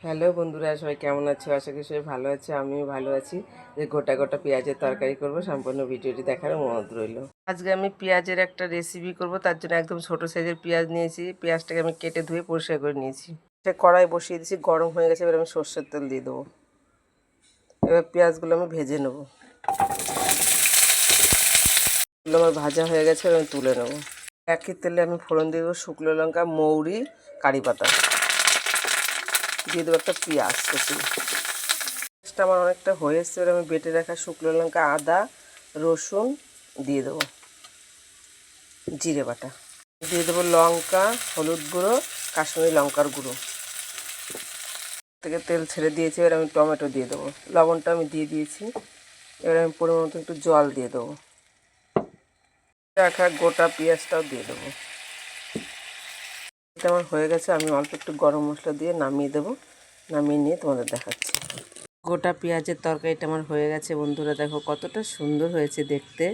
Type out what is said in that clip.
Hello বন্ধুরা, সবাই কেমন আছো? আশা করি সবাই ভালো আছে, আমিও ভালো আছি। যে গোটা গোটা পেঁয়াজের তরকারি করব, সম্পূর্ণ ভিডিওটি দেখার অনুরোধ রইল। আজকে আমি পেঁয়াজের একটা রেসিপি করব, তার জন্য একদম ছোট সাইজের পেঁয়াজ নিয়েছি। পেঁয়াজটাকে আমি কেটে ধুয়ে পরিষ্কার করে নিয়েছি। সে কড়াই বসিয়ে দিয়েছি, গরম হয়ে গেছে। এবার আমি সর্ষের তেল দিয়ে দেবো। এবার পেঁয়াজগুলো আমি ভেজে নেব। এগুলো আমার ভাজা হয়ে গেছে, এবার আমি তুলে নেব। একই তেলে আমি ফোড়ন দিয়ে দেবো শুকনো লঙ্কা, মৌরি, কারি পাতা, দিয়ে দেবো একটা পেঁয়াজ কুচি। পেঁয়াজটা আমার অনেকটা হয়ে এসছে, এবার আমি বেটে রাখা শুকনো লঙ্কা, আদা, রসুন দিয়ে দেবো, জিরে বাটা দিয়ে দেবো, লঙ্কা, হলুদ গুঁড়ো, কাশ্মীরি লঙ্কার গুঁড়ো থেকে তেল ছেড়ে দিয়েছি। এবার আমি টমেটো দিয়ে দেবো, লবণটা আমি দিয়ে দিয়েছি। এবার আমি পরিমাণ মতো একটু জল দিয়ে দেবো, রাখা গোটা পেঁয়াজটাও দিয়ে দেবো। এটা আমার হয়ে গেছে, আমি অল্প একটু গরম মশলা দিয়ে নামিয়ে দেবো। নামিয়ে নিয়ে তোমাদের দেখাচ্ছি। গোটা পেঁয়াজের তরকারিটা আমার হয়ে গেছে বন্ধুরা, দেখো কতটা সুন্দর হয়েছে দেখতে।